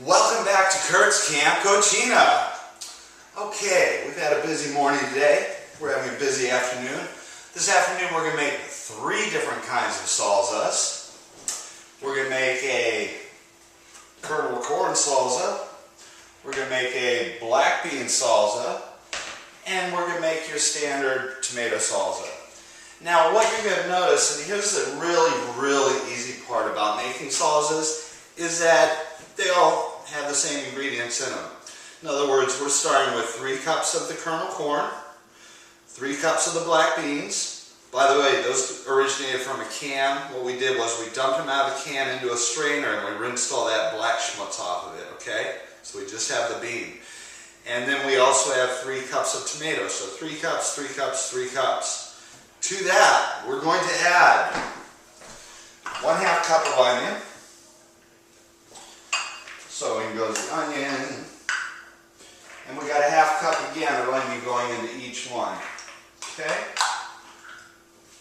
Welcome back to Kurt's Camp Cochina. Okay, we've had a busy morning today. We're having a busy afternoon. This afternoon we're going to make 3 different kinds of salsas. We're going to make a kernel corn salsa. We're going to make a black bean salsa. And we're going to make your standard tomato salsa. Now what you're going to notice, and here's the really easy part about making salsas, is that they all have the same ingredients in them. In other words, we're starting with 3 cups of the kernel corn, 3 cups of the black beans. By the way, those originated from a can. What we did was we dumped them out of the can into a strainer and we rinsed all that black schmutz off of it, okay? So we just have the bean. And then we also have 3 cups of tomatoes. So 3 cups, 3 cups, 3 cups. To that, we're going to add 1/2 cup of onion. So in goes the onion. And we got a 1/2 cup again of onion going into each one. Okay?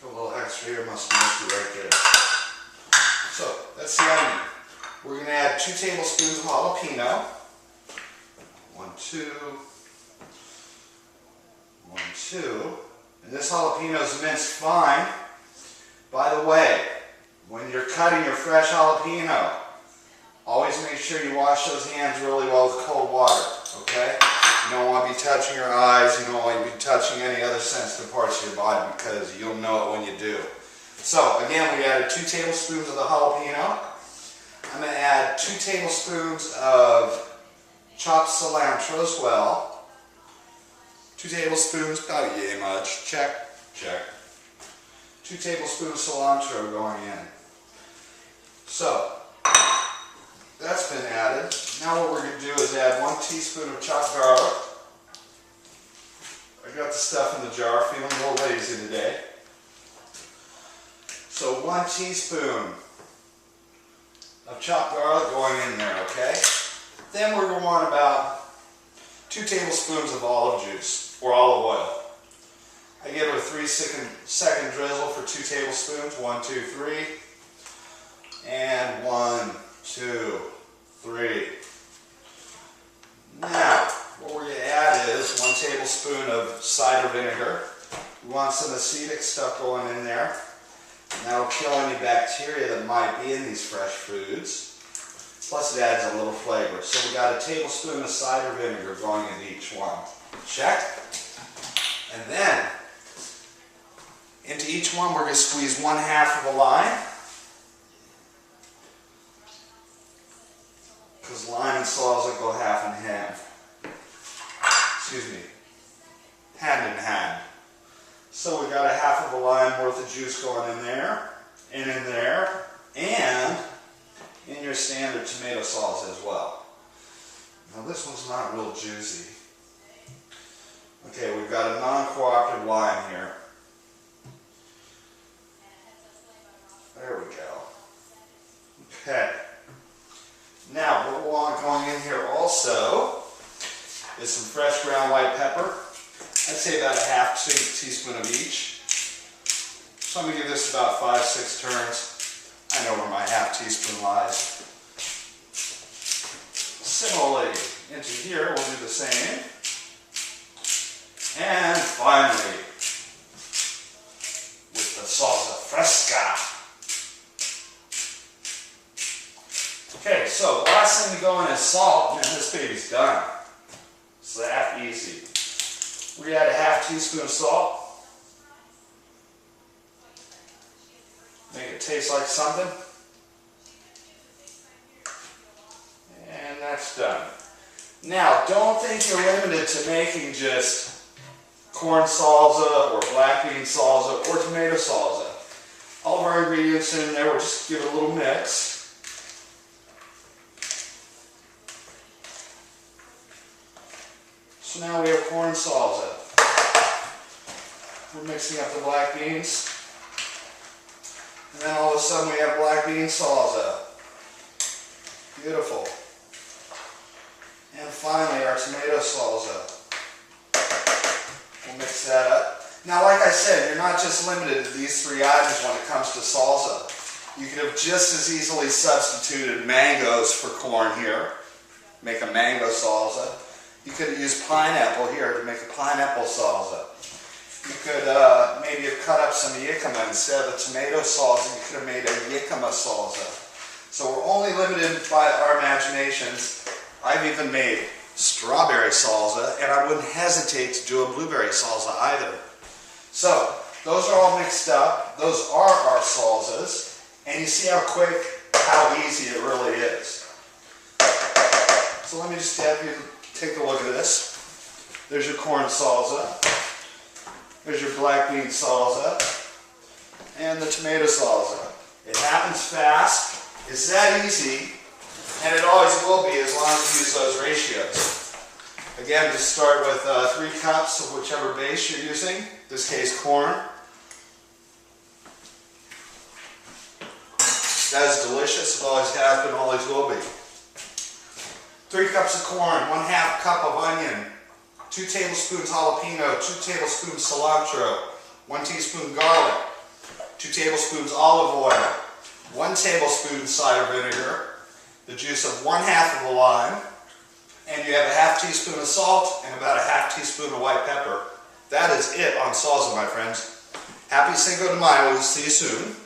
A little extra here, must be right there. So that's the onion. We're going to add 2 tablespoons of jalapeno. 1, 2. 1, 2. And this jalapeno is minced fine. By the way, when you're cutting your fresh jalapeno, always make sure you wash those hands really well with cold water, okay? You don't want to be touching your eyes, you don't want to be touching any other sensitive parts of your body because you'll know it when you do. So, again, we added 2 tablespoons of the jalapeno. I'm going to add 2 tablespoons of chopped cilantro as well. 2 tablespoons, about yay much. Check, check. 2 tablespoons of cilantro going in. So, that's been added. Now what we're going to do is add 1 teaspoon of chopped garlic. I got the stuff in the jar, feeling a little lazy today. So 1 teaspoon of chopped garlic going in there, okay? Then we're going to want about 2 tablespoons of olive juice or olive oil. I give it a 3-second drizzle for 2 tablespoons. 1, 2, 3. And 1, 2, 3. Now, what we're going to add is 1 tablespoon of cider vinegar. We want some acetic stuff going in there. And that'll kill any bacteria that might be in these fresh foods. Plus it adds a little flavor. So we got a tablespoon of cider vinegar going in each one. Check. And then, into each one we're going to squeeze 1/2 of a lime. Because lime and salsa go half and half. Excuse me. Hand in hand. So we got a 1/2 of a lime worth of juice going in there. And in there. And in your standard tomato salsa as well. Now this one's not real juicy. Okay, we've got a non-cooperative lime here. There we go. Okay. Now, what we want going in here also is some fresh ground white pepper. I'd say about a 1/2 teaspoon of each. So I'm going to give this about 5-6 turns. I know where my 1/2 teaspoon lies. Similarly, into here we'll do the same. And finally, with the salsa fresca. Okay, so the last thing to go in is salt, and this baby's done. It's that easy. We add a 1/2 teaspoon of salt. Make it taste like something. And that's done. Now, don't think you're limited to making just corn salsa or black bean salsa or tomato salsa. All of our ingredients in there, we'll just give it a little mix. So now we have corn salsa. We're mixing up the black beans. And then all of a sudden we have black bean salsa. Beautiful. And finally our tomato salsa. We'll mix that up. Now like I said, you're not just limited to these 3 items when it comes to salsa. You could have just as easily substituted mangoes for corn here. make a mango salsa. You could use pineapple here to make a pineapple salsa. You could maybe have cut up some jicama instead of a tomato salsa. You could have made a jicama salsa. So we're only limited by our imaginations. I've even made strawberry salsa, and I wouldn't hesitate to do a blueberry salsa either. So those are all mixed up. Those are our salsas, and you see how quick, how easy it really is. So let me just have you take a look at this. There's your corn salsa. There's your black bean salsa. And the tomato salsa. It happens fast. It's that easy. And it always will be as long as you use those ratios. Again, just start with 3 cups of whichever base you're using. In this case, corn. That is delicious. It always has been, always will be. 3 cups of corn, 1/2 cup of onion, 2 tablespoons jalapeno, 2 tablespoons cilantro, 1 teaspoon garlic, 2 tablespoons olive oil, 1 tablespoon cider vinegar, the juice of 1/2 of a lime, and you have a 1/2 teaspoon of salt and about a 1/2 teaspoon of white pepper. That is it on salsa, my friends. Happy Cinco de Mayo. We'll see you soon.